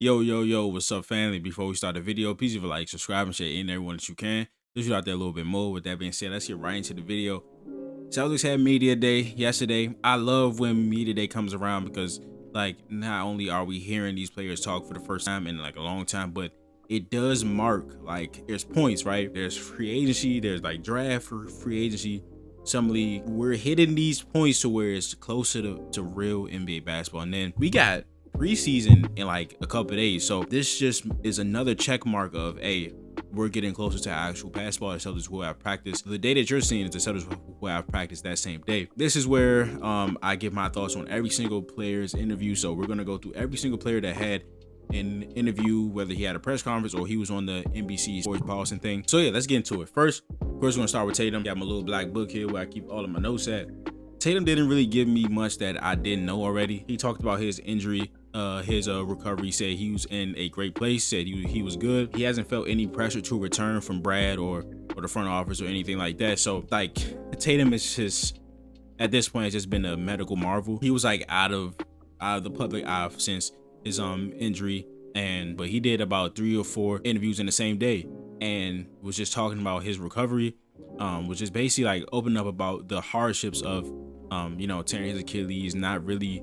Yo, what's up, family? Before we start the video, please leave a like, subscribe, and share it in everyone that you can. Just you out there a little bit more. With that being said, let's get right into the video. Celtics had media day yesterday. I love when media day comes around because, like, not only are we hearing these players talk for the first time in like a long time, but it does mark, like, there's points, right? There's free agency, there's like draft for free agency. Some league, we're hitting these points to where it's closer to real NBA basketball. And then we got preseason in like a couple of days. So this just is another check mark of, hey, we're getting closer to actual basketball. The Celtics will have practice. The day that you're seeing is the Celtics will have practice that same day. This is where I give my thoughts on every single player's interview. So we're going to go through every single player that had an interview, whether he had a press conference or he was on the NBC Sports Boston thing. So yeah, let's get into it. First, of course, we're going to start with Tatum. Got my little black book here where I keep all of my notes at. Tatum didn't really give me much that I didn't know already. He talked about his injury, his recovery. He said he was in a great place, said he was good. He hasn't felt any pressure to return from Brad or the front office or anything like that. So like Tatum is just, at this point, it's just been a medical marvel. He was like out of the public eye since his injury, but he did about 3 or 4 interviews in the same day and was just talking about his recovery, which is basically like opening up about the hardships of tearing his Achilles, not really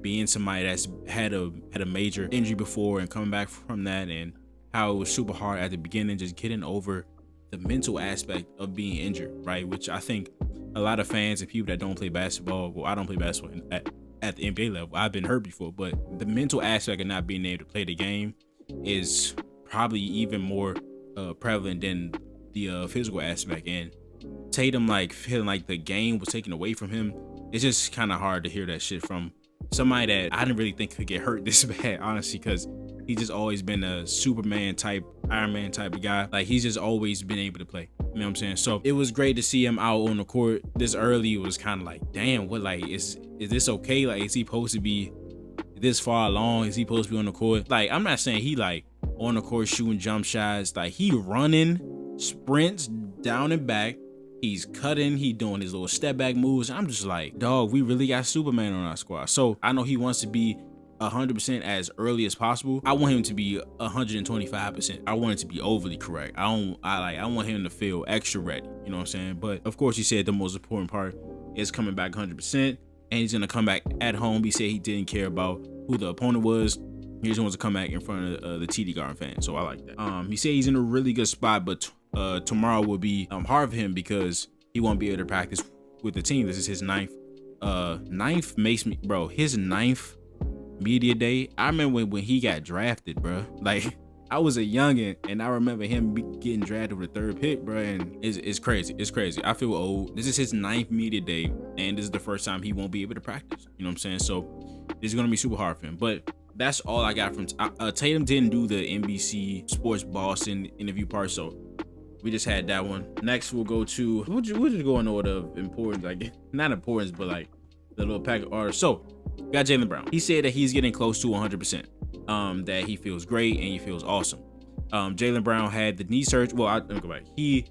being somebody that's had a major injury before and coming back from that, and how it was super hard at the beginning, just getting over the mental aspect of being injured, right? Which I think a lot of fans and people that don't play basketball, well, I don't play basketball at the NBA level, I've been hurt before, but the mental aspect of not being able to play the game is probably even more prevalent than the physical aspect. And Tatum like feeling like the game was taken away from him, it's just kind of hard to hear that shit from somebody that I didn't really think could get hurt this bad, honestly, because he's just always been a Superman type, Iron Man type of guy. Like, he's just always been able to play. You know what I'm saying? So it was great to see him out on the court this early. It was kind of like, damn, what, like, is this okay? Like, is he supposed to be this far along? Is he supposed to be on the court? Like, I'm not saying he like on the court shooting jump shots. Like, he running sprints down and back. He's cutting, he doing his little step back moves. I'm just like, dog, we really got Superman on our squad. So I know he wants to be 100% as early as possible. I want him to be 125%. I want it to be overly correct. I want him to feel extra ready. You know what I'm saying? But of course, he said the most important part is coming back 100%, and he's gonna come back at home. He said he didn't care about who the opponent was. He just wants to come back in front of the TD Garden fans. So I like that. He said he's in a really good spot, but tomorrow will be hard for him because he won't be able to practice with the team. This is his ninth his ninth media day. I remember when he got drafted, bro. Like, I was a youngin' and I remember him getting drafted with the 3rd pick, bro. And it's crazy. It's crazy. I feel old. This is his ninth media day, and this is the first time he won't be able to practice. You know what I'm saying? So this is gonna be super hard for him. But that's all I got from Tatum. Didn't do the NBC Sports Boston interview part, so we just had that one. Next, we'll go to, we'll just go in order of importance, like, not importance, but like the little pack of artists. So, we got Jaylen Brown. He said that he's getting close to 100%, that he feels great and he feels awesome. Jaylen Brown had the knee surgery. Well, let me go back. He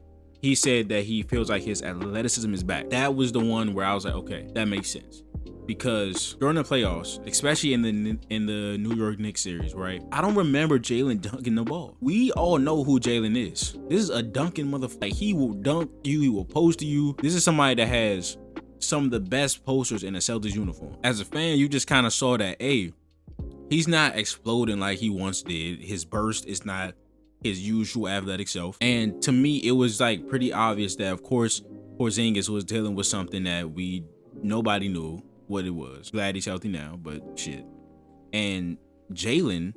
said that he feels like his athleticism is back. That was the one where I was like, okay, that makes sense. Because during the playoffs, especially in the New York Knicks series, right? I don't remember Jaylen dunking the ball. We all know who Jaylen is. This is a dunking motherfucker. Like, he will dunk you, he will post to you. This is somebody that has some of the best posters in a Celtics uniform. As a fan, you just kind of saw that, hey, he's not exploding like he once did. His burst is not his usual athletic self. And to me, it was like pretty obvious that, of course, Porzingis was dealing with something that nobody knew what it was. Glad he's healthy now, but shit. And Jaylen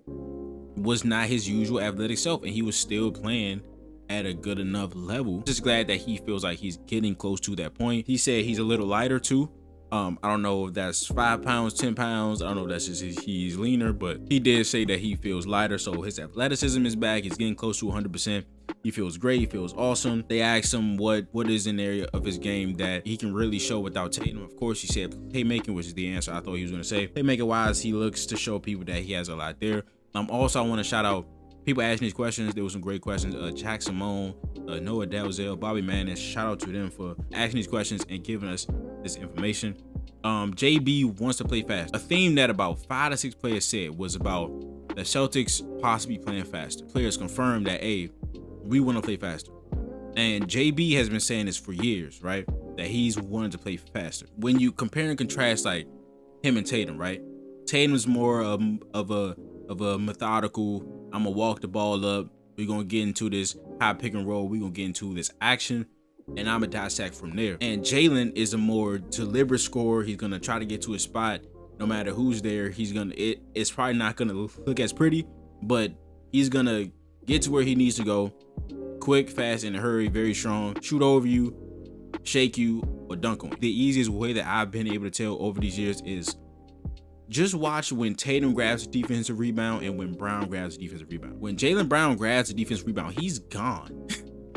was not his usual athletic self, and he was still playing at a good enough level. Just glad that he feels like he's getting close to that point. He said he's a little lighter too. I don't know if that's 5 pounds, 10 pounds. I don't know if that's just he's leaner, but he did say that he feels lighter. So his athleticism is back. He's getting close to 100%. He feels great. He feels awesome. They asked him what is an area of his game that he can really show without Tatum. Of course, he said playmaking, which is the answer I thought he was going to say. Playmaking wise, he looks to show people that he has a lot there. Also, I want to shout out people asking these questions. There were some great questions. Jack Simone, Noah Dalzell, Bobby Manning. Shout out to them for asking these questions and giving us this information. JB wants to play fast. A theme that about 5 to 6 players said was about The Celtics possibly playing faster. Players confirmed that, hey, we want to play faster. And JB has been saying this for years, right? That he's wanted to play faster. When you compare and contrast like him and Tatum, right? Tatum's more of a methodical, I'm gonna walk the ball up, we're gonna get into this high pick and roll, we're gonna get into this action, and I'm gonna dissect from there. And Jaylen is a more deliberate scorer. He's gonna try to get to a spot no matter who's there. It's probably not gonna look as pretty, but he's gonna get to where he needs to go, quick, fast, in a hurry, very strong, shoot over you, shake you, or dunk on you. The easiest way that I've been able to tell over these years is just watch when Tatum grabs a defensive rebound and when Brown grabs a defensive rebound. When Jaylen Brown grabs a defensive rebound, he's gone.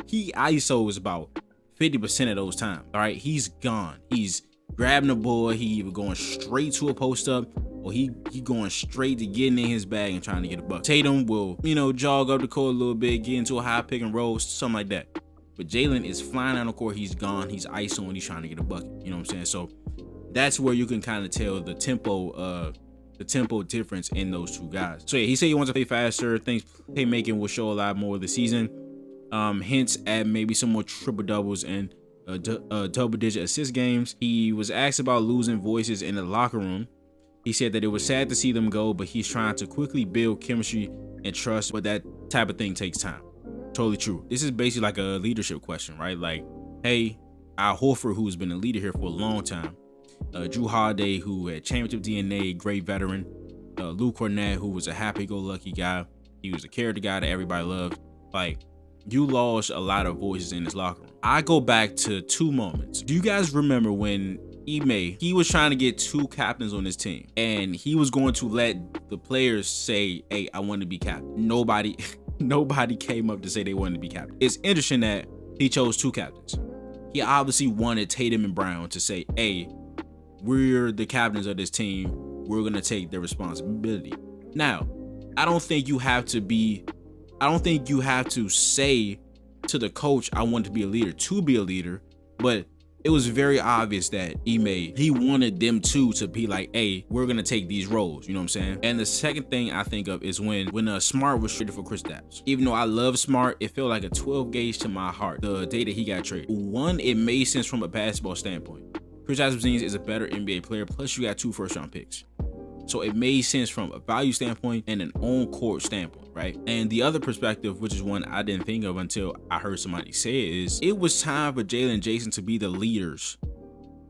He ISOs about 50% of those times. All right, he's gone. He's grabbing the ball. He either going straight to a post up or he going straight to getting in his bag and trying to get a buck. Tatum will, jog up the court a little bit, get into a high pick and roll, something like that. But Jaylen is flying on the court. He's gone. He's ISOing. He's trying to get a bucket. You know what I'm saying? So that's where you can kind of tell the tempo difference in those two guys. So yeah, he said he wants to play faster. Thinks playmaking will show a lot more this season. Hints at maybe some more triple doubles and double-digit assist games. He was asked about losing voices in the locker room. He said that it was sad to see them go, but he's trying to quickly build chemistry and trust, but that type of thing takes time. Totally true. This is basically like a leadership question, right? Like, hey, Al Horford, who's been a leader here for a long time, Drew Holiday, who had championship DNA, great veteran, Luke Cornett, who was a happy-go-lucky guy. He was a character guy that everybody loved. Like, you lost a lot of voices in this locker room. I go back to two moments. Do you guys remember when he was trying to get two captains on his team, and he was going to let the players say, hey, I want to be captain? Nobody came up to say they wanted to be captain. It's interesting that he chose two captains. He obviously wanted Tatum and Brown to say, hey, we're the captains of this team. We're going to take the responsibility. Now, I don't think you have to say to the coach, I want to be a leader, but it was very obvious that he wanted them two to be like, hey, we're going to take these roles. You know what I'm saying? And the second thing I think of is when Smart was traded for Kristaps. Even though I love Smart, it felt like a 12 gauge to my heart the day that he got traded. One, it made sense from a basketball standpoint. Kristaps is a better NBA player, plus you got 2 first-round picks. So it made sense from a value standpoint and an on-court standpoint, right? And the other perspective, which is one I didn't think of until I heard somebody say it, is it was time for Jaylen and Jayson to be the leaders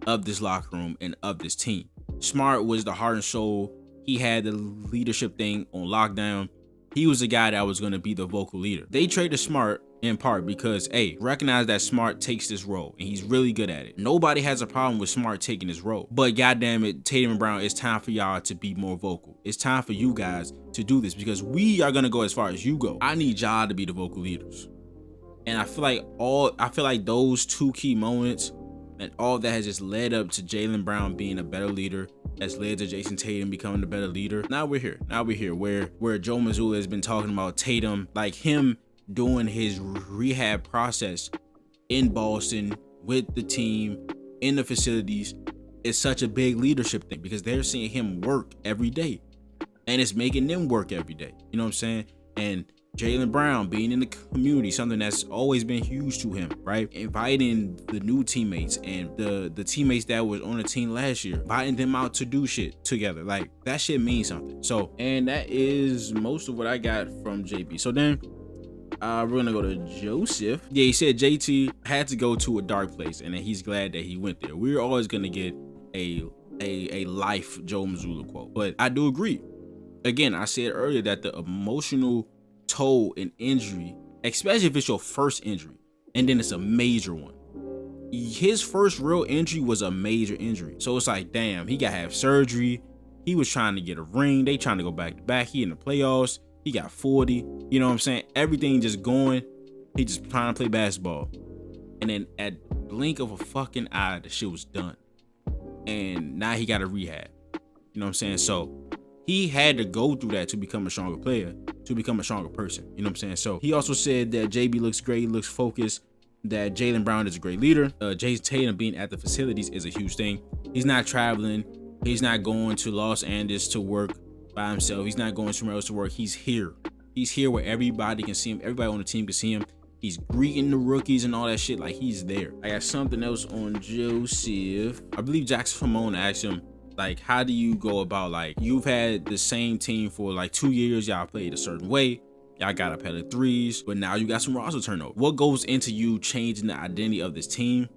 of this locker room and of this team. Smart was the heart and soul. He had the leadership thing on lockdown. He was the guy that was going to be the vocal leader. They traded Smart in part because, hey, recognize that Smart takes this role and he's really good at it. Nobody has a problem with Smart taking this role. But goddamn it, Tatum and Brown, it's time for y'all to be more vocal. It's time for you guys to do this because we are gonna go as far as you go. I need y'all to be the vocal leaders. And I feel like those two key moments and all that has just led up to Jaylen Brown being a better leader, has led to Jayson Tatum becoming a better leader. Now we're here where Joe Mazzulla has been talking about Tatum, like him doing his rehab process in Boston with the team in the facilities is such a big leadership thing because they're seeing him work every day and it's making them work every day. You know what I'm saying? And Jaylen Brown being in the community, something that's always been huge to him, right? Inviting the new teammates and the teammates that was on the team last year, inviting them out to do shit together. Like that shit means something. So, and that is most of what I got from JB. So then we're gonna go to Joseph. Yeah, he said JT had to go to a dark place, and he's glad that he went there. We're always gonna get a life Joe Mazzulla quote, but I do agree. Again, I said earlier that the emotional toll in injury, especially if it's your first injury, and then it's a major one. His first real injury was a major injury, so it's like, damn, he got to have surgery. He was trying to get a ring. They trying to go back to back. He in the playoffs. He got 40. You know what I'm saying? Everything just going. He just trying to play basketball. And then at blink of a fucking eye, the shit was done. And now he got a rehab. You know what I'm saying? So he had to go through that to become a stronger player, to become a stronger person. You know what I'm saying? So he also said that JB looks great, looks focused, that Jaylen Brown is a great leader. Jayson Tatum being at the facilities is a huge thing. He's not traveling. He's not going to Los Angeles to work by himself. He's not going somewhere else to work. He's here. He's here where everybody can see him. Everybody on the team can see him. He's greeting the rookies and all that shit. Like, he's there. I got something else on Joseph. I believe Jackson Ramon asked him, like, how do you go about, like, you've had the same team for like 2 years. Y'all played a certain way. Y'all got a pair of threes, but now you got some roster turnover. What goes into you changing the identity of this team?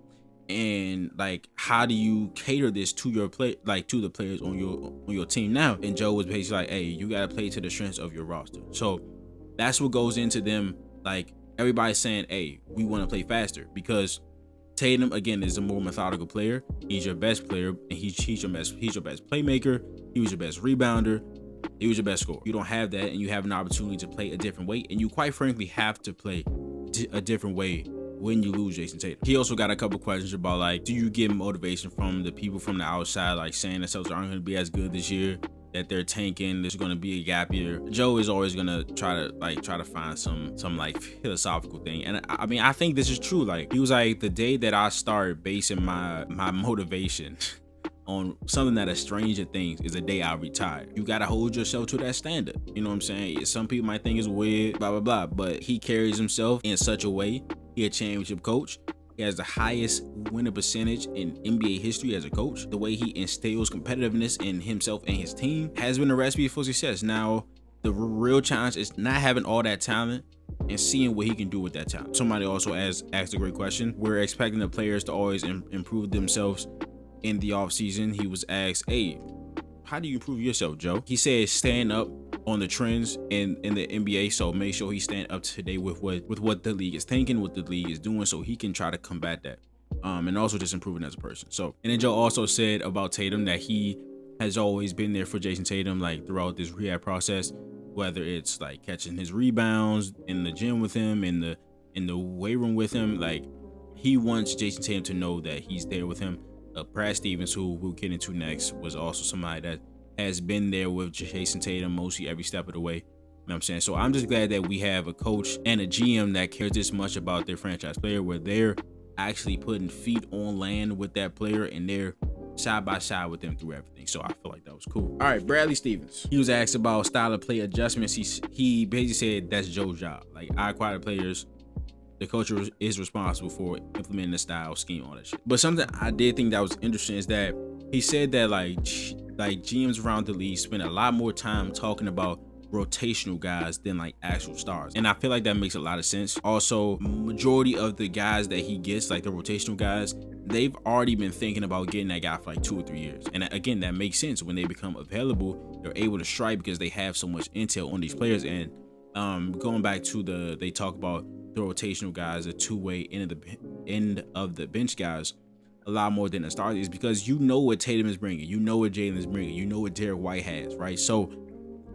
And like, how do you cater this to your play, like to the players on your team now? And Joe was basically like, hey, you gotta play to the strengths of your roster. So that's what goes into them. Like, everybody's saying, hey, we want to play faster, because Tatum, again, is a more methodical player. He's your best player, and he's your best playmaker. He was your best rebounder. He was your best scorer. You don't have that, and you have an opportunity to play a different way, and you quite frankly have to play a different way when you lose Jayson Tatum. He also got a couple questions about, like, do you get motivation from the people from the outside, like saying the Celtics aren't going to be as good this year, that they're tanking, there's going to be a gap year. Joe is always going to try to find some like philosophical thing. And I mean, I think this is true. Like, he was like, the day that I started basing my motivation on something that is stranger things is the day I retire. You got to hold yourself to that standard. You know what I'm saying? Some people might think it's weird, blah, blah, blah, but he carries himself in such a way. He a championship coach. He has the highest winning percentage in NBA history as a coach. The way he instills competitiveness in himself and his team has been a recipe for success. Now, the real challenge is not having all that talent and seeing what he can do with that talent. Somebody also asked a great question. We're expecting the players to always improve themselves in the offseason. He was asked, hey, how do you improve yourself, Joe? He said, stand up on the trends in the NBA, so make sure he's staying up to date with what the league is thinking, what the league is doing, so he can try to combat that, and also just improving as a person. So, and then Joe also said about Tatum that he has always been there for Jayson Tatum, like throughout this rehab process, whether it's like catching his rebounds in the gym with him, in the weight room with him. Like, he wants Jayson Tatum to know that he's there with him. Brad Stevens, who we'll get into next, was also somebody that has been there with Jayson Tatum mostly every step of the way. You know what I'm saying? So I'm just glad that we have a coach and a GM that cares this much about their franchise player, where they're actually putting feet on land with that player and they're side by side with them through everything. So I feel like that was cool. All right, Bradley Stevens. He was asked about style of play adjustments. He basically said that's Joe's job. Like, I acquire players. The coach is responsible for implementing the style, scheme, all that shit. But something I did think that was interesting is that he said that like GMs around the league spend a lot more time talking about rotational guys than like actual stars. And I feel like that makes a lot of sense. Also, majority of the guys that he gets, like the rotational guys, they've already been thinking about getting that guy for like 2 or 3 years. And again, that makes sense. When they become available, they're able to strike because they have so much intel on these players. And going back to they talk about the rotational guys, the two-way end of the bench guys, a lot more than the stars, is because you know what Tatum is bringing, you know what Jaylen is bringing, you know what Derrick White has, right? So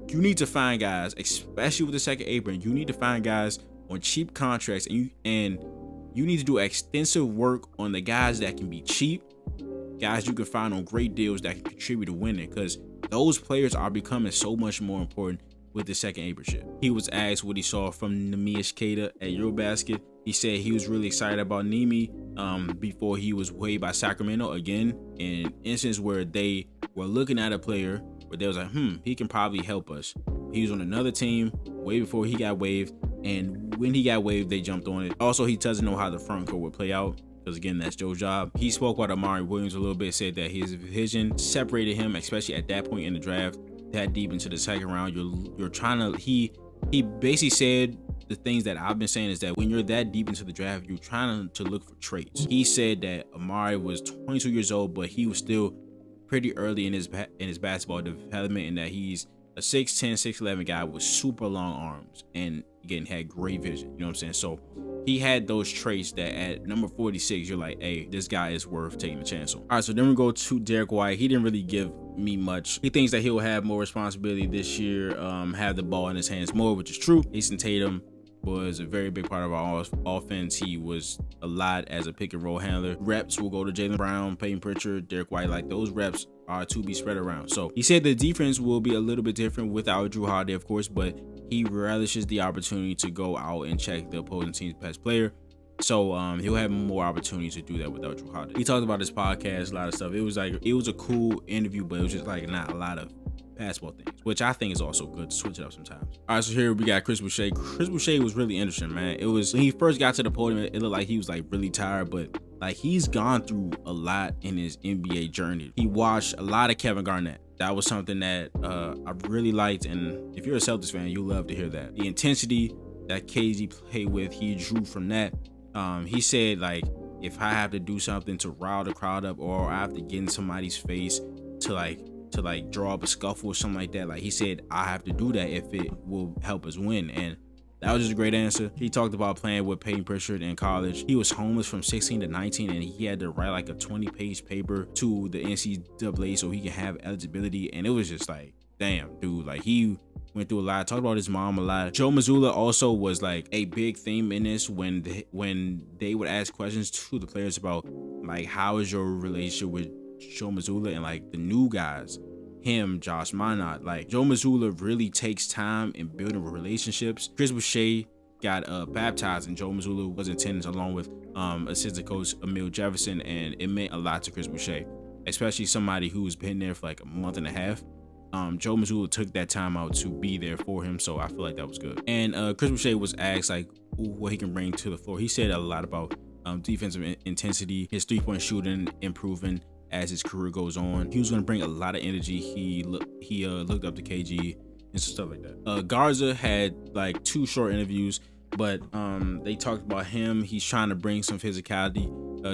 you need to find guys, especially with the second apron. You need to find guys on cheap contracts, and you need to do extensive work on the guys that can be cheap, guys you can find on great deals that can contribute to winning, because those players are becoming so much more important with the second apron shit. He was asked what he saw from Neemias Queta at Eurobasket. He said he was really excited about Nemi before he was waived by Sacramento. Again, in an instance where they were looking at a player where they was like, he can probably help us. He was on another team way before he got waived, and when he got waived, they jumped on it. Also, he doesn't know how the front court would play out, because again, that's Joe's job. He spoke about Amari Williams a little bit, said that his vision separated him, especially at that point in the draft, that deep into the second round. You're trying to, he basically said the things that I've been saying, is that when you're that deep into the draft, you're trying to look for traits. He said that Amari was 22 years old, but he was still pretty early in his basketball development, and that he's a 6'10", 6'11" guy with super long arms, and again had great vision. You know what I'm saying? So he had those traits that at number 46, you're like, hey, this guy is worth taking a chance on. All right, so then we go to Derrick White. He didn't really give me much. He thinks that he'll have more responsibility this year, have the ball in his hands more, which is true. Jayson Tatum was a very big part of our offense. He was a lot as a pick and roll handler. Reps will go to Jaylen Brown, Payton Pritchard, Derrick White. Like, those reps are to be spread around. So he said the defense will be a little bit different without Jrue Holiday, of course, but he relishes the opportunity to go out and check the opposing team's best player. So he'll have more opportunity to do that without Jrue Holiday. He talked about his podcast, a lot of stuff. It was a cool interview, but it was just like not a lot of basketball things, which I think is also good to switch it up sometimes. All right, so here we got Chris Boucher. Chris Boucher was really interesting, man. It was when he first got to the podium, it looked like he was like really tired, but like he's gone through a lot in his NBA journey. He watched a lot of Kevin Garnett. That was something that I really liked, and if you're a Celtics fan, you'll love to hear that. The intensity that KG played with, he drew from that. He said, like, if I have to do something to rile the crowd up, or I have to get in somebody's face to draw up a scuffle or something like that, like he said, I have to do that if it will help us win. And that was just a great answer. He talked about playing with Payton Pritchard in college. He was homeless from 16 to 19, and he had to write like a 20-page paper to the NCAA so he can have eligibility. And it was just like, damn, dude, like he went through a lot. Talked about his mom a lot. Joe Mazzulla also was like a big theme in this when they would ask questions to the players about like, how is your relationship with Joe Mazzulla and like the new guys, him, Josh Minott. Like Joe Mazzulla really takes time in building relationships. Chris Boucher got baptized and Joe Mazzulla was in attendance along with assistant coach Emil Jefferson, and it meant a lot to Chris Boucher, especially somebody who's been there for like a month and a half. Joe Mazzulla took that time out to be there for him, so I feel like that was good. And Chris Boucher was asked like what he can bring to the floor. He said a lot about defensive intensity, his three-point shooting improving as his career goes on. He was going to bring a lot of energy. He looked up to KG and stuff like that. Garza had like 2 short interviews, but they talked about him. He's trying to bring some physicality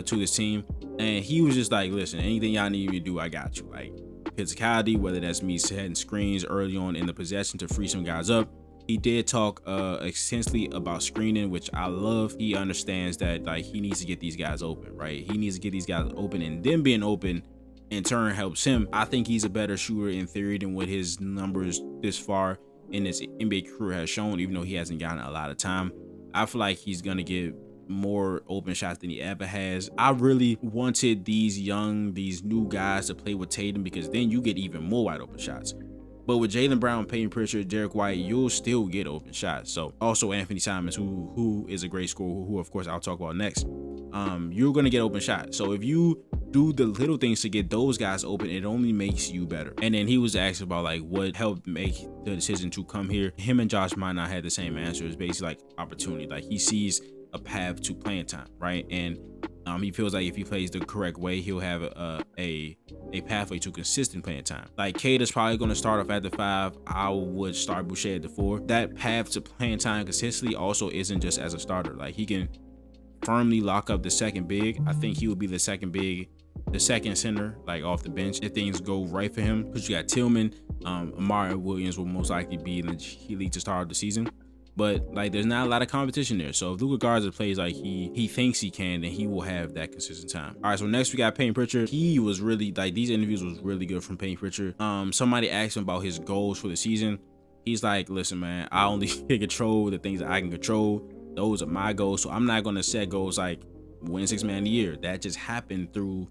to this team, and he was just like, listen, anything y'all need me to do, I got you. Like physicality, whether that's me setting screens early on in the possession to free some guys up. He did talk extensively about screening, which I love. He understands that like he needs to get these guys open, right? He needs to get these guys open, and them being open in turn helps him. I think he's a better shooter in theory than what his numbers this far in his NBA career has shown, even though he hasn't gotten a lot of time. I feel like he's gonna get more open shots than he ever has. I really wanted these new guys to play with Tatum, because then you get even more wide open shots. But with Jaylen Brown, Payton Pritchard, Derrick White, you'll still get open shots. So also Anfernee Simons, who is a great scorer, who of course I'll talk about next. You're gonna get open shots. So if you do the little things to get those guys open, it only makes you better. And then he was asked about like what helped make the decision to come here. Him and Josh Minott had the same answer. It's basically like opportunity. Like he sees a path to playing time, right? And he feels like if he plays the correct way, he'll have a pathway to consistent playing time. Like Queta's probably going to start off at the 5. I would start Boucher at the 4. That path to playing time consistently also isn't just as a starter. Like he can firmly lock up the second big. I think he would be the second big, the second center, like off the bench if things go right for him. Because you got Tillman, Amari Williams will most likely be in the G League to start the season. But like there's not a lot of competition there. So if Luka Garza plays like he thinks he can, then he will have that consistent time. All right, so next we got Payton Pritchard. He was really like, these interviews was really good from Payton Pritchard. Somebody asked him about his goals for the season. He's like, listen, man, I only can control the things that I can control. Those are my goals. So I'm not gonna set goals like win 6 man of the year. That just happened through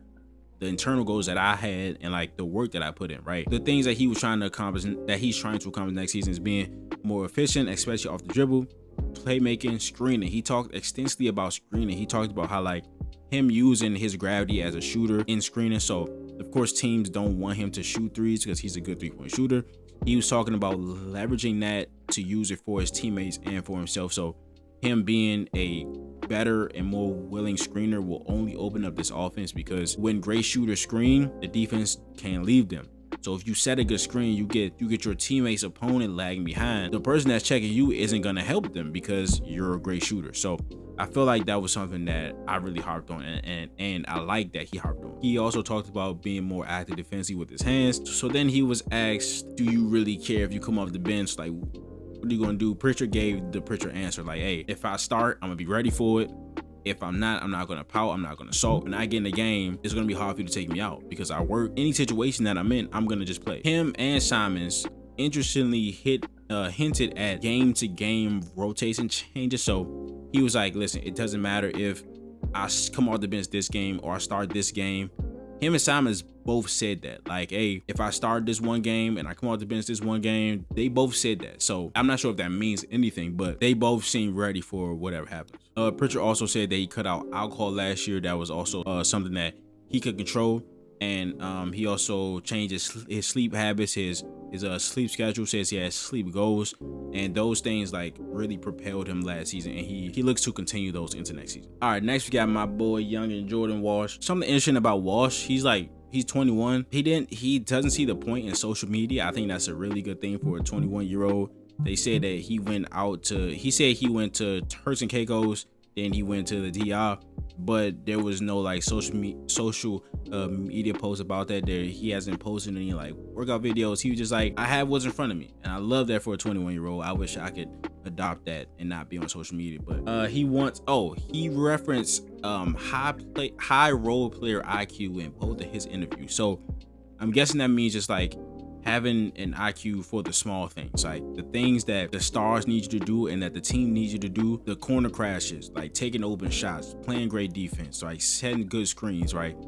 the internal goals that I had and like the work that I put in, right? The things that he was trying to accomplish, that he's trying to accomplish next season, is being more efficient, especially off the dribble, playmaking, screening. He talked extensively about screening. He talked about how like him using his gravity as a shooter in screening. So of course teams don't want him to shoot threes because he's a good 3-point shooter. He was talking about leveraging that to use it for his teammates and for himself. So him being a better and more willing screener will only open up this offense, because when great shooters screen, the defense can't leave them. So if you set a good screen, you get your teammate's opponent lagging behind. The person that's checking you isn't gonna help them because you're a great shooter. So I feel like that was something that I really harped on, and I like that he harped on. He also talked about being more active defensively with his hands. So then he was asked, do you really care if you come off the bench? Like, what are you gonna do? Pritchard gave the Pritchard answer like, hey, if I start, I'm gonna be ready for it. If I'm not gonna pout, I'm not gonna sulk. When I get in the game, it's gonna be hard for you to take me out because I work. Any situation that I'm in, I'm gonna just play. Him and Simons interestingly hinted at game to game rotation changes. So he was like, listen, it doesn't matter if I come off the bench this game or I start this game. Him and Simons both said that, like, hey, if I start this one game and I come off the bench this one game, they both said that. So I'm not sure if that means anything, but they both seem ready for whatever happens. Pritchard also said that he cut out alcohol last year. That was also something that he could control. And he also changed his sleep habits, his sleep schedule. Says he has sleep goals, and those things like really propelled him last season, and he looks to continue those into next season. All right, next we got my boy young and Jordan Walsh. Something interesting about Walsh, he's 21. He doesn't see the point in social media. I think that's a really good thing for a 21-year-old. They said that he went to Turks and Caicos, then he went to the DR, but there was no like social media posts about that. He hasn't posted any like workout videos. He was just like, I have what's in front of me, and I love that for a 21-year-old. I wish I could adopt that and not be on social media. But he referenced high role player IQ in both of his interviews. So I'm guessing that means just like having an IQ for the small things, like the things that the stars need you to do and that the team needs you to do. The corner crashes, like taking open shots, playing great defense, like setting good screens, right?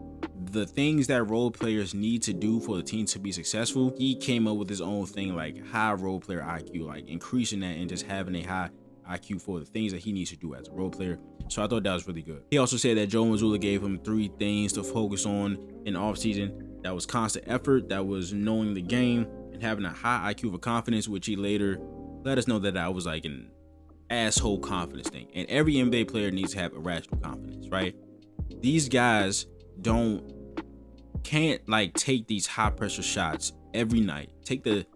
The things that role players need to do for the team to be successful. He came up with his own thing, like high role player IQ, like increasing that and just having a high IQ for the things that he needs to do as a role player. So I thought that was really good. He also said that Joe Mazzulla gave him 3 things to focus on in the offseason. That was constant effort, that was knowing the game, and having a high IQ of confidence, which he later let us know that I was like an asshole confidence thing. And every NBA player needs to have irrational confidence, right? These guys can't like take these high pressure shots every night. Take the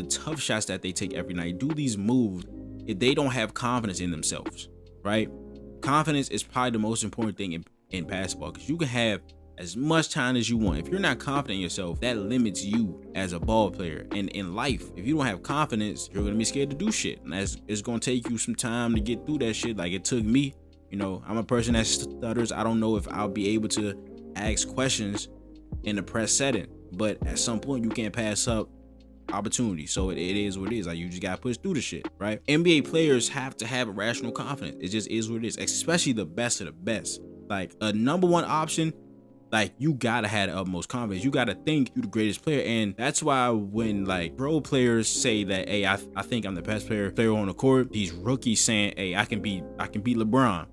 tough shots that they take every night. Do these moves if they don't have confidence in themselves, right? Confidence is probably the most important thing in basketball, because you can have as much time as you want. If you're not confident in yourself, that limits you as a ball player. And in life, if you don't have confidence, you're gonna be scared to do shit, and it's gonna take you some time to get through that shit. Like it took me. You know, I'm a person that stutters. I don't know if I'll be able to ask questions in a press setting, but at some point you can't pass up opportunity. So it is what it is. Like you just gotta push through the shit, right? NBA players have to have irrational confidence. It just is what it is, especially the best of the best. Like a number one option, like you gotta have the utmost confidence. You gotta think you're the greatest player. And that's why when like role players say that, hey, I think I'm the best player on the court, these rookies saying, hey, I can beat LeBron.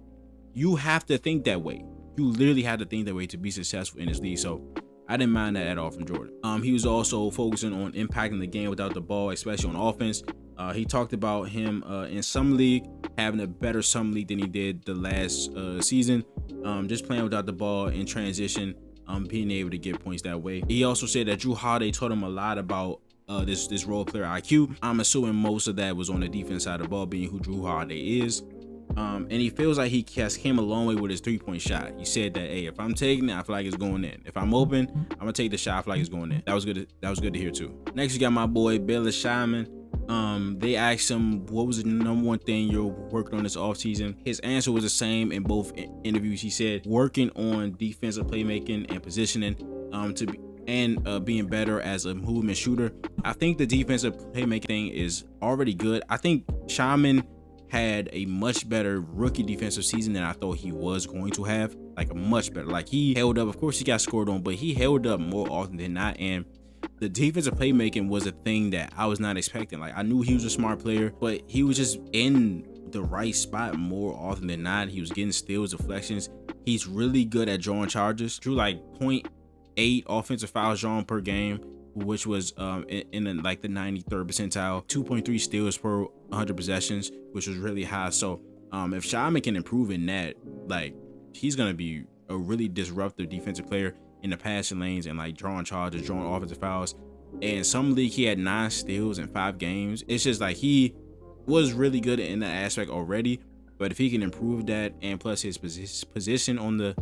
You have to think that way. You literally have to think that way to be successful in this league. So I didn't mind that at all from Jordan. He was also focusing on impacting the game without the ball, especially on offense. He talked about him in summer league having a better summer league than he did the last season. Just playing without the ball in transition, being able to get points that way. He also said that Jrue Holiday taught him a lot about this role player IQ. I'm assuming most of that was on the defense side of the ball, being who Jrue Holiday is. And he feels like he has came a long way with his 3-point shot. He said that, hey, if I'm taking it, I feel like it's going in. If I'm open, I'm gonna take the shot. I feel like it's going in. That was good to hear too. Next, you got my boy Baylor Scheierman. They asked him what was the number one thing you're working on this offseason. His answer was the same in both interviews. He said working on defensive playmaking and positioning, being better as a movement shooter. I think the defensive playmaking thing is already good. I think Scheierman had a much better rookie defensive season than I thought he was going to have. Like a much better. Like he held up. Of course he got scored on, but he held up more often than not. And the defensive playmaking was a thing that I was not expecting. Like I knew he was a smart player, but he was just in the right spot more often than not. He was getting steals, deflections. He's really good at drawing charges. Drew like 0.8 offensive fouls drawn per game, which was in like the 93rd percentile. 2.3 steals per 100 possessions, which was really high. So if Scheierman can improve in that, like he's gonna be a really disruptive defensive player in the passing lanes and like drawing charges, drawing offensive fouls. And some league he had 9 steals in 5 games. It's just like he was really good in that aspect already, but if he can improve that, and plus his position on the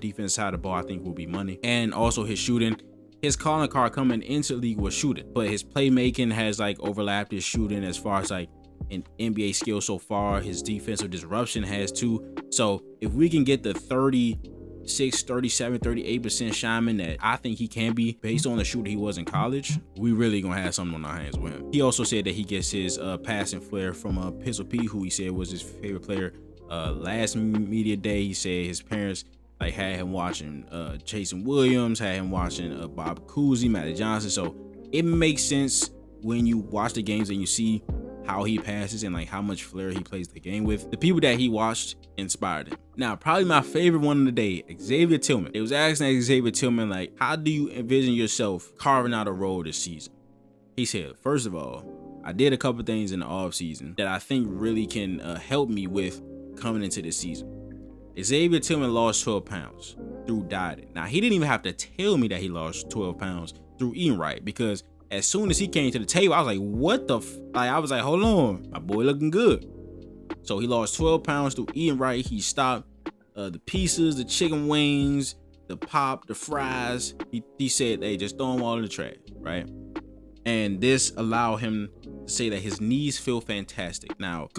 defense side of the ball, I think will be money. And also his shooting. His calling card coming into the league was shooting, but his playmaking has like overlapped his shooting as far as like an NBA skill so far. His defensive disruption has too. So if we can get the 36, 37, 38% Scheierman that I think he can be based on the shooter he was in college, we really gonna have something on our hands with him. He also said that he gets his passing flair from Pistol P, who he said was his favorite player. Last media day, he said his parents like had him watching Jason Williams, had him watching Bob Cousy, Magic Johnson. So it makes sense when you watch the games and you see how he passes and like how much flair he plays the game with. The people that he watched inspired him. Now, probably my favorite one of the day, Xavier Tillman. It was asking Xavier Tillman, like, how do you envision yourself carving out a role this season? He said, first of all, I did a couple things in the offseason that I think really can help me with coming into this season. Xavier Tillman lost 12 pounds through dieting. Now, he didn't even have to tell me that he lost 12 pounds through eating right, because as soon as he came to the table, I was like, what the I was like, hold on, my boy looking good. So he lost 12 pounds through eating right. He stopped the pizzas, the chicken wings, the pop, the fries. He said, hey, just throw them all in the trash, right? And this allowed him to say that his knees feel fantastic. Now,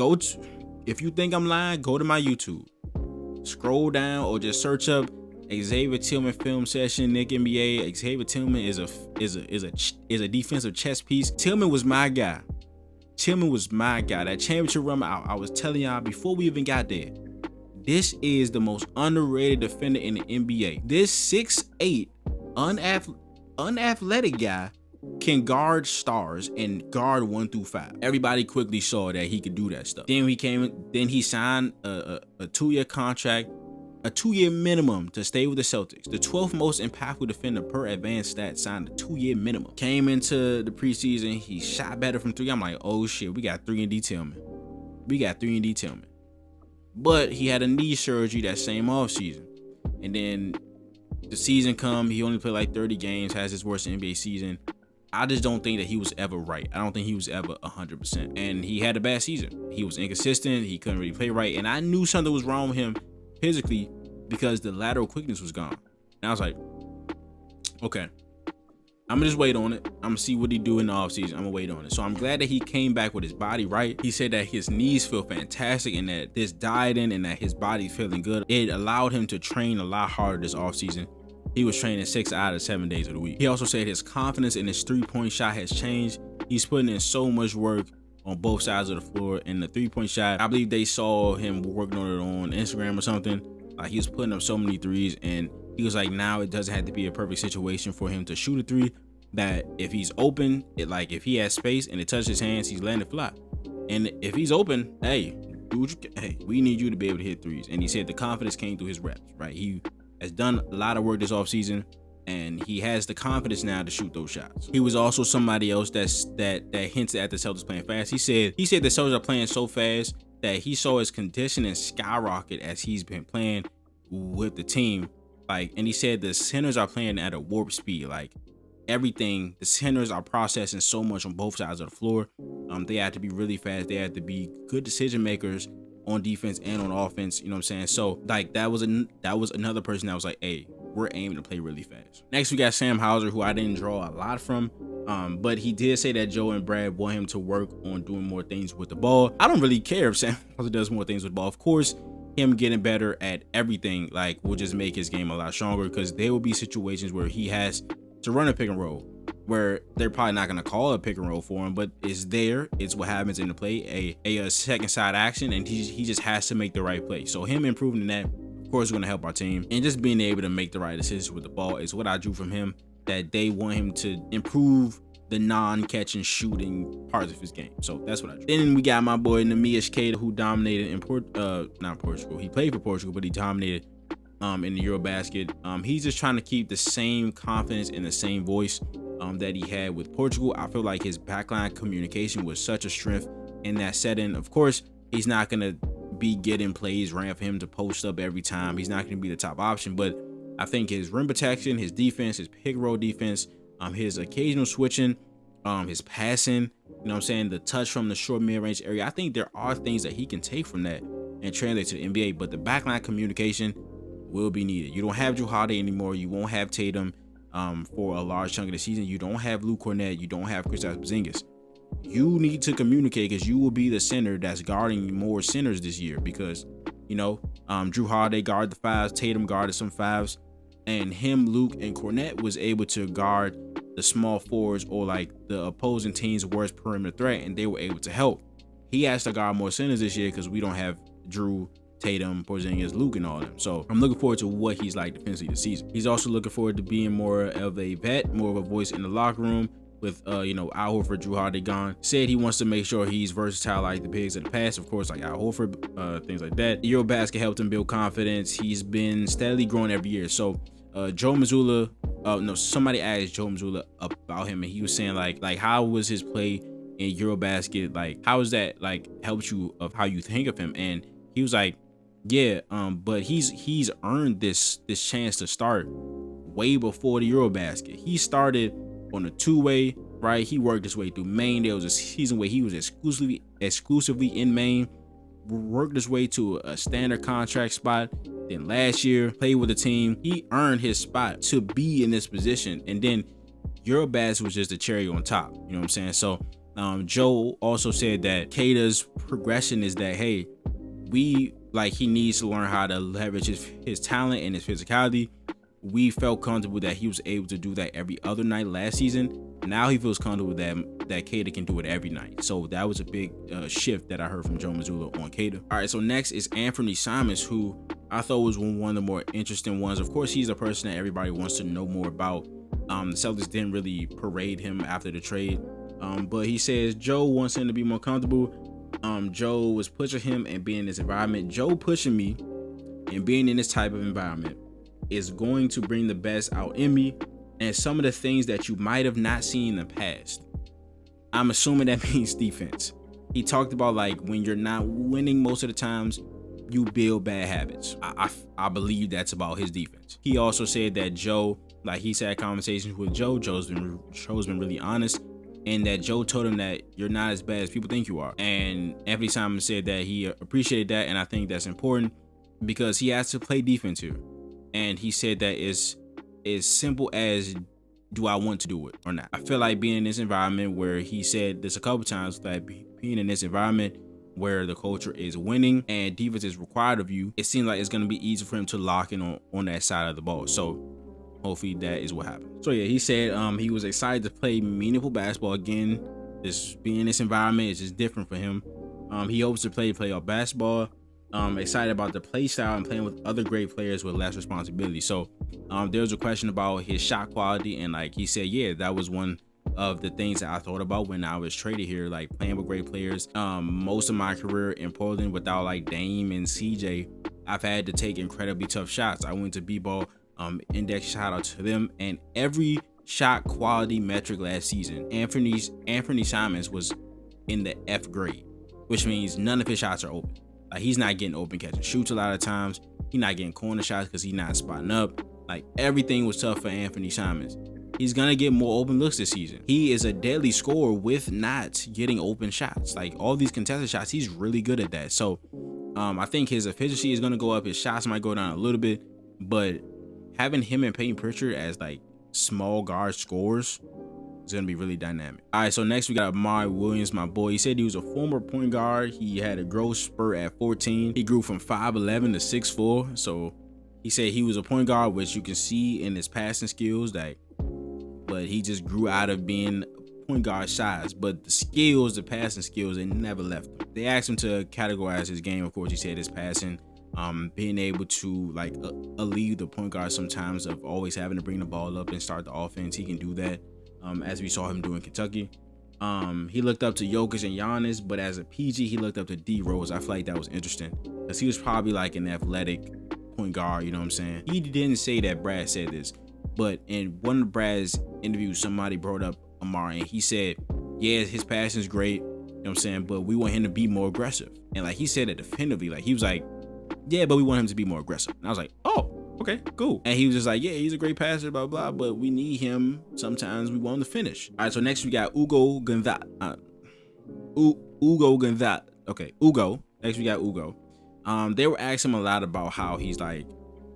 if you think I'm lying, go to my YouTube. Scroll down or just search up Xavier Tillman film session, Nick NBA. Xavier Tillman is a defensive chess piece. Tillman was my guy. That championship run, I was telling y'all before we even got there. This is the most underrated defender in the NBA. This 6'8", unathletic guy can guard stars and guard 1 through 5. Everybody quickly saw that he could do that stuff. Then he signed a 2-year contract, a 2-year minimum to stay with the Celtics. The 12th most impactful defender per advanced stats signed a 2-year minimum. Came into the preseason, he shot better from 3. I'm like, oh shit, we got 3-and-D Tillman. But he had a knee surgery that same offseason. And then the season come, he only played like 30 games, has his worst NBA season. I just don't think that he was ever right. I don't think he was ever 100%. And he had a bad season. He was inconsistent. He couldn't really play right. And I knew something was wrong with him physically because the lateral quickness was gone. And I was like, okay, I'm going to just wait on it. I'm going to see what he do in the offseason. I'm going to wait on it. So I'm glad that he came back with his body right. He said that his knees feel fantastic and that this dieting and that his body's feeling good. It allowed him to train a lot harder this offseason. He was training 6 out of 7 days of the week. He also said his confidence in his 3-point shot has changed. He's putting in so much work on both sides of the floor. And the 3-point shot, I believe they saw him working on it on Instagram or something. Like, he was putting up so many threes, and he was like, now it doesn't have to be a perfect situation for him to shoot a 3. That if he's open, if he has space and it touches his hands, he's letting it fly. And if he's open, hey, we need you to be able to hit 3s. And he said the confidence came through his reps, right? He has done a lot of work this offseason, and he has the confidence now to shoot those shots. He was also somebody else that hinted at the Celtics playing fast. He said the Celtics are playing so fast that he saw his conditioning skyrocket as he's been playing with the team. And he said the centers are playing at a warp speed. Like, everything, the centers are processing so much on both sides of the floor. They have to be really fast. They have to be good decision makers on defense and on offense, you know what I'm saying? So, like, that was another person that was like, hey, we're aiming to play really fast. Next, we got Sam Hauser, who I didn't draw a lot from, but he did say that Joe and Brad want him to work on doing more things with the ball. I don't really care if Sam Hauser does more things with the ball. Of course, him getting better at everything, will just make his game a lot stronger, because there will be situations where he has to run a pick and roll, where they're probably not going to call a pick and roll for him, but it's there. It's what happens in the play, a second side action, and he just has to make the right play. So him improving in that, of course, is going to help our team. And just being able to make the right decisions with the ball is what I drew from him, that they want him to improve the non-catch and shooting parts of his game. So that's what I drew. Then we got my boy Neemias Queta, who dominated in not Portugal. He played for Portugal, but he dominated in the Eurobasket. He's just trying to keep the same confidence and the same voice that he had with Portugal. I feel like his backline communication was such a strength in that setting. Of course, he's not going to be getting plays ran for him to post up every time. He's not going to be the top option, but I think his rim protection, his defense, his pick roll defense, his occasional switching, his passing, you know what I'm saying, the touch from the short mid-range area, I think there are things that he can take from that and translate to the NBA, but the backline communication will be needed. You don't have Drew Holiday anymore. You won't have Tatum for a large chunk of the season. You don't have Luke Cornett. You don't have Kristaps Porzingis. You need to communicate, because you will be the center that's guarding more centers this year, because, Drew Holiday guarded the 5s, Tatum guarded some 5s, and him, Luke, and Cornett was able to guard the small forwards or the opposing team's worst perimeter threat, and they were able to help. He has to guard more centers this year because we don't have Drew, Tatum, Porzingis, Luke, and all of them. So I'm looking forward to what he's like defensively this season. He's also looking forward to being more of a vet, more of a voice in the locker room. with Al Horford, Drew Holiday gone. Said he wants to make sure he's versatile like the bigs of the past, of course, like Al Horford, things like that. Eurobasket helped him build confidence. He's been steadily growing every year. So Joe Mazzulla, somebody asked Joe Mazzulla about him, and he was saying like how was his play in Eurobasket, like how has that like helped you of how you think of him? And he was like, yeah, but he's earned this chance to start way before the Eurobasket. He started on a two-way, right? He worked his way through Maine. There was a season where he was exclusively in Maine, worked his way to a standard contract spot. Then last year, played with the team. He earned his spot to be in this position. And then Eurobasket was just a cherry on top. You know what I'm saying? So Joe also said that Queta's progression is that, hey, he needs to learn how to leverage his talent and his physicality. We felt comfortable that he was able to do that every other night last season. Now he feels comfortable that Queta can do it every night. So that was a big shift that I heard from Joe Mazzulla on Queta. All right, so next is Anfernee Simons, who I thought was one of the more interesting ones. Of course, he's a person that everybody wants to know more about. The Celtics didn't really parade him after the trade, but he says Joe wants him to be more comfortable. Joe was pushing him and being in this environment. Joe pushing me and being in this type of environment is going to bring the best out in me and some of the things that you might have not seen in the past. I'm assuming that means defense. He talked about like when you're not winning most of the times, you build bad habits. I believe that's about his defense. He also said that Joe, like he's had conversations with Joe. Joe's been really honest, and that Joe told him that you're not as bad as people think you are. And Anfernee Simons said that he appreciated that, and I think that's important because he has to play defense here. And he said that it's as simple as, do I want to do it or not? I feel like being in this environment where he said this a couple times, that being in this environment where the culture is winning and defense is required of you, it seems like it's going to be easy for him to lock in on that side of the ball. So hopefully that is what happened. So yeah, he said he was excited to play meaningful basketball again. Just being in this environment is just different for him. He hopes to play playoff basketball. Excited about the play style and playing with other great players with less responsibility. So there was a question about his shot quality, and like he said, yeah, that was one of the things that I thought about when I was traded here, like playing with great players. Most of my career in Portland without like Dame and CJ, I've had to take incredibly tough shots. I went to B-ball, index shout out to them, and every shot quality metric last season, Anfernee Simons was in the F grade, which means none of his shots are open. Like he's not getting open catch and shoots a lot of times. He's not getting corner shots because he's not spotting up. Like everything was tough for Anfernee Simons. He's gonna get more open looks this season. He is a deadly scorer with not getting open shots. Like all these contested shots, he's really good at that. So I think his efficiency is gonna go up. His shots might go down a little bit, but having him and Payton Pritchard as like small guard scorers is gonna be really dynamic. All right, so next we got Amari Williams, my boy. He said he was a former point guard. He had a growth spurt at 14. He grew from 5'11" to 6'4". So he said he was a point guard, which you can see in his passing skills, but he just grew out of being point guard size. But the skills, the passing skills, they never left him. They asked him to categorize his game. Of course, he said his passing, being able to like alleviate the point guard sometimes of always having to bring the ball up and start the offense. He can do that. As we saw him do in Kentucky. He looked up to Jokic and Giannis, but as a PG, he looked up to D Rose. I feel like that was interesting because he was probably like an athletic point guard, you know what I'm saying? He didn't say that Brad said this, but in one of Brad's interviews, somebody brought up Amari, and he said, yeah, his passing is great, you know what I'm saying, but we want him to be more aggressive. And like he said it definitively, like he was like, yeah, but we want him to be more aggressive. And I was like, oh, okay, cool. And he was just like, yeah, he's a great passer, blah, blah, but we need him. Sometimes we want him to finish. All right, so next we got Hugo Gonzalez. Hugo Gonzalez. Okay, Hugo. Next we got Hugo. They were asking him a lot about how he's like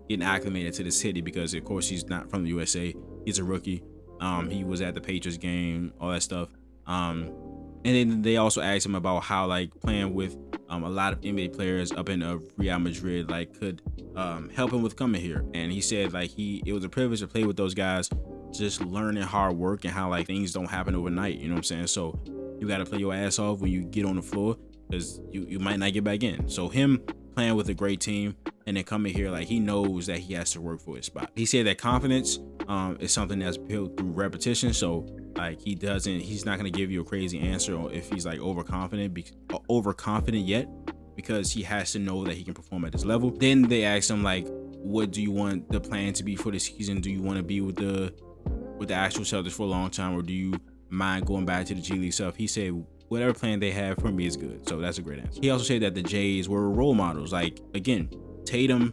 getting acclimated to the city because, of course, he's not from the USA. He's a rookie. He was at the Patriots game, all that stuff. And then they also asked him about how like playing with a lot of NBA players up in Real Madrid like could help him with coming here. And he said like it was a privilege to play with those guys, just learning hard work and how like things don't happen overnight. You know what I'm saying? So you got to play your ass off when you get on the floor because you might not get back in. So him playing with a great team and then coming here, like he knows that he has to work for his spot. He said that confidence is something that's built through repetition. So Like he's not gonna give you a crazy answer or if he's like overconfident yet, because he has to know that he can perform at this level. Then they asked him like, what do you want the plan to be for the season? Do you want to be with the actual Celtics for a long time, or do you mind going back to the G League stuff? He said whatever plan they have for me is good. So that's a great answer. He also said that the Jays were role models. Like, again, Tatum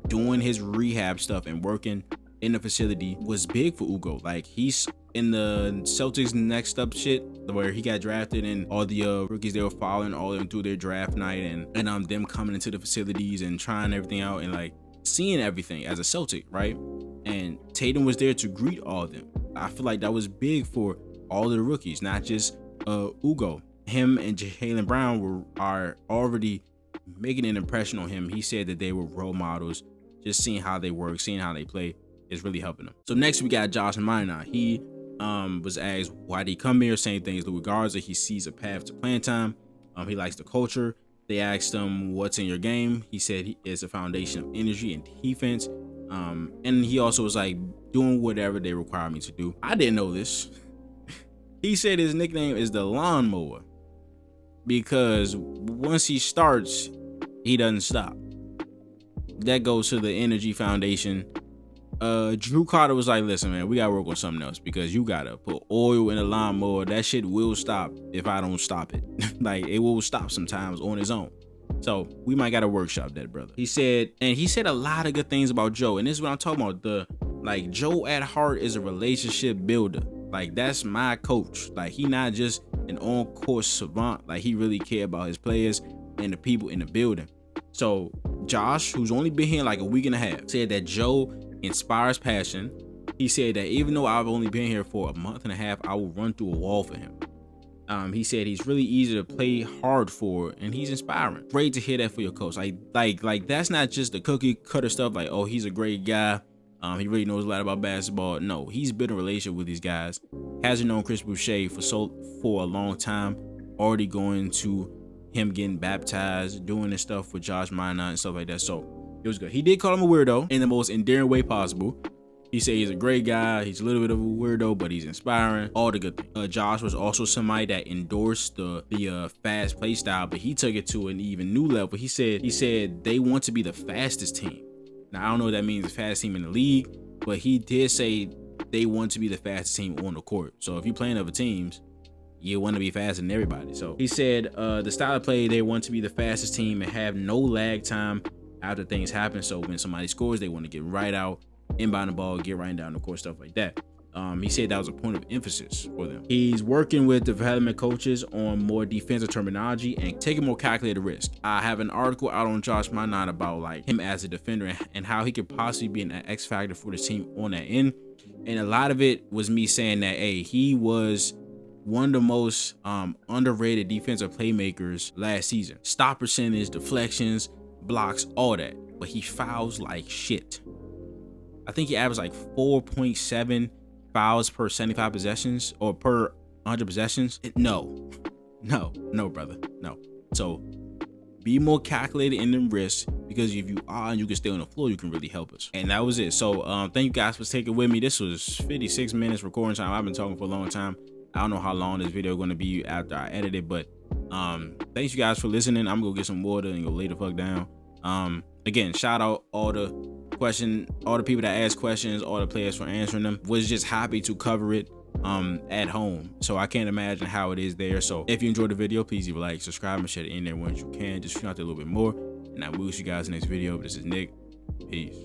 doing his rehab stuff and working in the facility was big for Hugo. Like, he's in the Celtics next up shit where he got drafted, and all the rookies, they were following all of them through their draft night, and them coming into the facilities and trying everything out and like seeing everything as a Celtic, right? And Tatum was there to greet all of them. I feel like that was big for all of the rookies, not just Hugo. Him and Jaylen Brown are already making an impression on him. He said that they were role models. Just seeing how they work, seeing how they play is really helping him. So next we got Josh Minott. He was asked why did he come here. Same thing as Luka Garza. He sees a path to playing time. He likes the culture. They asked him what's in your game. He said it's a foundation of energy and defense. And he also was like doing whatever they require me to do. I didn't know this. He said his nickname is the lawnmower because once he starts, he doesn't stop. That goes to the energy foundation. Drew Carter was like, listen, man, we gotta work on something else because you gotta put oil in a lawnmower. That shit will stop if I don't stop it. Like, it will stop sometimes on its own. So we might gotta workshop that, brother. He said a lot of good things about Joe. And this is what I'm talking about. Joe at heart is a relationship builder. Like, that's my coach. Like, he not just an on-court savant. Like, he really care about his players and the people in the building. So Josh, who's only been here like a week and a half, said that Joe inspires passion. He said that even though I've only been here for a month and a half, I will run through a wall for him. He said he's really easy to play hard for, and he's inspiring. Great to hear that for your coach. Like that's not just the cookie cutter stuff. Like, oh, he's a great guy. He really knows a lot about basketball. No, he's been in a relationship with these guys. Hasn't known Chris Boucher for a long time. Already going to him getting baptized, doing this stuff with Josh Minott and stuff like that. So it was good. He did call him a weirdo in the most endearing way possible. He said he's a great guy. He's a little bit of a weirdo, but he's inspiring. All the good things. Josh was also somebody that endorsed the fast play style, but he took it to an even new level. He said they want to be the fastest team. Now, I don't know what that means, the fastest team in the league, but he did say they want to be the fastest team on the court. So if you're playing other teams, you want to be faster than everybody. So he said the style of play, they want to be the fastest team and have no lag time after things happen. So when somebody scores, they want to get right out, inbound the ball, get right down the court, stuff like that. He said that was a point of emphasis for them. He's working with development coaches on more defensive terminology and taking more calculated risk. I have an article out on Josh Minott about like him as a defender and how he could possibly be an X factor for the team on that end. And a lot of it was me saying that, hey, he was one of the most underrated defensive playmakers last season. Stop percentage, deflections, blocks, all that. But he fouls like shit. I think he averaged like 4.7 fouls per 75 possessions or per 100 possessions. No, brother, no. So be more calculated in them risks, because if you are and you can stay on the floor, you can really help us. And that was it. So thank you guys for sticking with me. This was 56 minutes recording time. I've been talking for a long time. I don't know how long this video is going to be after I edit it, but thanks you guys for listening. I'm gonna go get some water and go lay the fuck down. Again, shout out all the people that asked questions, all the players for answering them. Was just happy to cover it at home. So I can't imagine how it is there. So if you enjoyed the video, please leave a like, subscribe, and share it in there once you can. Just shoot out there a little bit more. And I will see you guys in the next video. This is Nick. Peace.